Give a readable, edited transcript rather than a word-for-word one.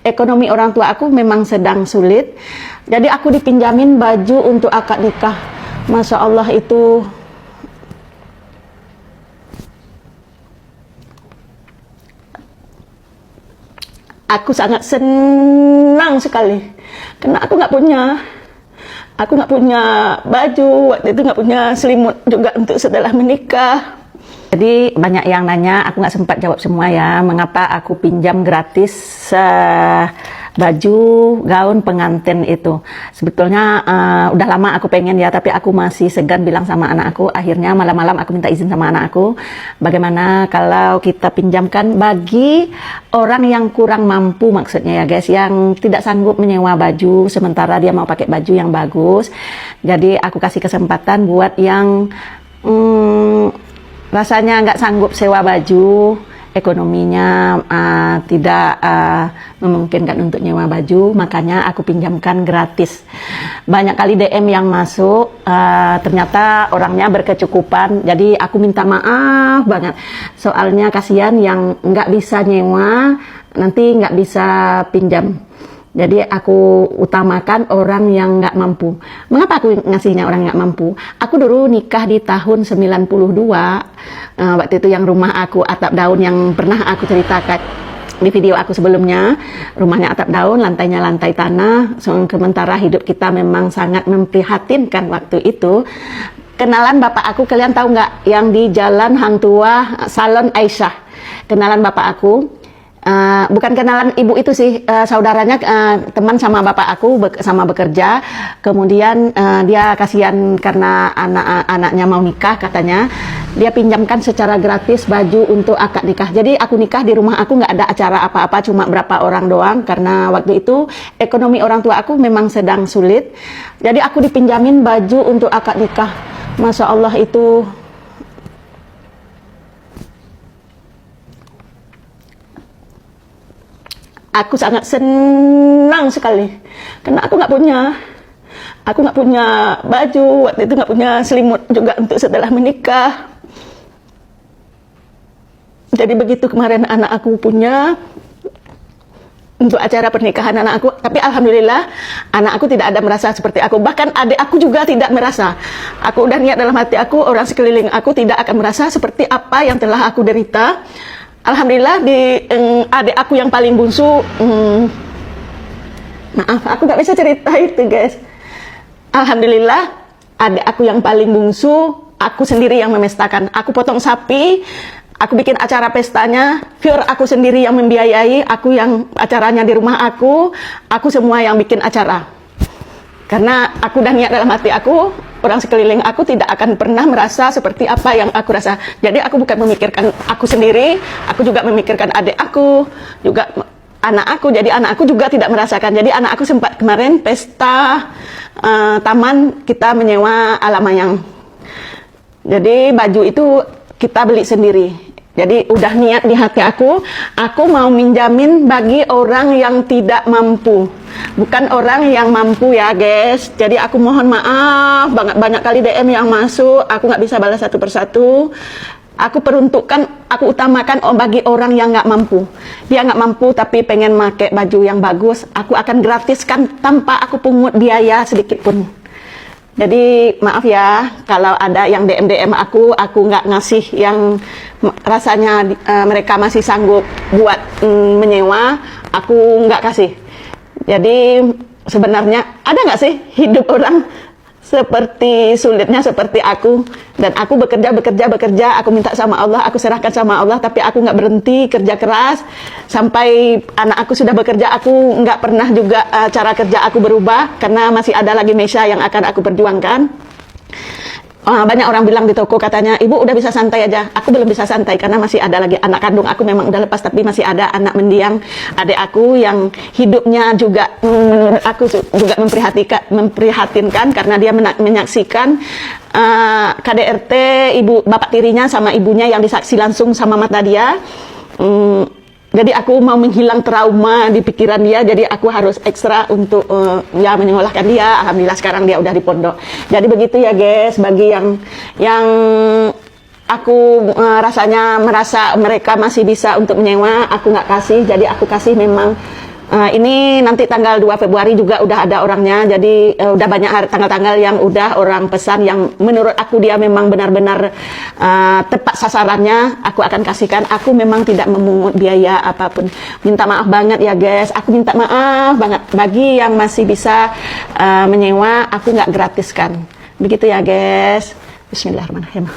ekonomi orang tua aku memang sedang sulit. Jadi aku dipinjamin baju untuk akad nikah. Masya Allah itu aku sangat senang sekali. Karena aku nggak punya baju, waktu itu nggak punya selimut juga untuk setelah menikah. Jadi banyak yang nanya, aku nggak sempat jawab semua ya, mengapa aku pinjam gratis baju gaun pengantin itu. Sebetulnya udah lama aku pengen ya, tapi aku masih segan bilang sama anak aku. Akhirnya malam-malam aku minta izin sama anak aku, bagaimana kalau kita pinjamkan bagi orang yang kurang mampu, maksudnya ya guys, yang tidak sanggup menyewa baju sementara dia mau pakai baju yang bagus. Jadi aku kasih kesempatan buat yang rasanya nggak sanggup sewa baju, ekonominya tidak memungkinkan untuk nyewa baju, makanya aku pinjamkan gratis. Banyak kali DM yang masuk, ternyata orangnya berkecukupan, jadi aku minta maaf banget. Soalnya kasihan yang nggak bisa nyewa, nanti nggak bisa pinjam. Jadi aku utamakan orang yang nggak mampu. Mengapa aku ngasihnya orang nggak mampu? Aku dulu nikah di tahun 92. Waktu itu yang rumah aku atap daun yang pernah aku ceritakan di video aku sebelumnya. Rumahnya atap daun, lantainya lantai tanah. Sementara hidup kita memang sangat memprihatinkan waktu itu. Kenalan bapak aku, kalian tahu nggak? Yang di Jalan Hang Tua, Salon Aisyah. Kenalan bapak aku. Bukan kenalan ibu itu sih, saudaranya teman sama bapak aku sama bekerja. Kemudian dia kasihan karena anak-anaknya mau nikah katanya, dia pinjamkan secara gratis baju untuk akad nikah. Jadi aku nikah di rumah aku nggak ada acara apa-apa, cuma berapa orang doang karena waktu itu ekonomi orang tua aku memang sedang sulit. Jadi aku dipinjamin baju untuk akad nikah. Masya Allah itu aku sangat senang sekali, karena aku nggak punya baju, waktu itu nggak punya selimut juga untuk setelah menikah. Jadi begitu kemarin anak aku punya untuk acara pernikahan anak aku, tapi alhamdulillah anak aku tidak ada merasa seperti aku, bahkan adik aku juga tidak merasa. Aku udah niat dalam hati aku, orang sekeliling aku tidak akan merasa seperti apa yang telah aku derita. Alhamdulillah di adik aku yang paling bungsu, maaf aku nggak bisa cerita itu guys. Alhamdulillah adik aku yang paling bungsu, aku sendiri yang memestakan. Aku potong sapi, aku bikin acara pestanya, viewer aku sendiri yang membiayai, aku yang acaranya di rumah aku semua yang bikin acara. Karena aku udah niat dalam hati aku, orang sekeliling aku tidak akan pernah merasa seperti apa yang aku rasa. Jadi aku bukan memikirkan aku sendiri, aku juga memikirkan adik aku, juga anak aku. Jadi anak aku juga tidak merasakan. Jadi anak aku sempat kemarin pesta taman, kita menyewa Alamayang. Jadi baju itu kita beli sendiri. Jadi udah niat di hati aku mau minjamin bagi orang yang tidak mampu, bukan orang yang mampu ya guys. Jadi aku mohon maaf banyak kali DM yang masuk, aku nggak bisa balas satu persatu. Aku peruntukkan, aku utamakan bagi orang yang nggak mampu. Dia nggak mampu tapi pengen pakai baju yang bagus, aku akan gratiskan tanpa aku pungut biaya sedikit pun. Jadi maaf ya kalau ada yang DM aku nggak ngasih yang rasanya mereka masih sanggup buat menyewa, aku nggak kasih. Jadi sebenarnya ada nggak sih hidup orang seperti sulitnya seperti aku, dan aku bekerja, aku minta sama Allah, aku serahkan sama Allah, tapi aku nggak berhenti kerja keras sampai anak aku sudah bekerja. Aku nggak pernah juga cara kerja aku berubah karena masih ada lagi Mesya yang akan aku perjuangkan. Banyak orang bilang di toko katanya, ibu udah bisa santai aja. Aku belum bisa santai karena masih ada lagi anak kandung aku memang udah lepas, tapi masih ada anak mendiang adik aku yang hidupnya juga aku juga memprihatinkan karena dia menyaksikan KDRT ibu bapak tirinya sama ibunya yang disaksi langsung sama mata dia. Jadi aku mau menghilang trauma di pikiran dia, jadi aku harus ekstra untuk ya menyekolahkan dia. Alhamdulillah sekarang dia udah di pondok. Jadi begitu ya guys, bagi yang aku rasanya merasa mereka masih bisa untuk menyewa, aku nggak kasih. Jadi aku kasih memang Ini nanti tanggal 2 Februari juga udah ada orangnya, jadi udah banyak tanggal-tanggal yang udah orang pesan yang menurut aku dia memang benar-benar tepat sasarannya, aku akan kasihkan. Aku memang tidak memungut biaya apapun. Minta maaf banget ya guys, aku minta maaf banget. Bagi yang masih bisa menyewa, aku nggak gratiskan. Begitu ya guys. Bismillahirrahmanirrahim.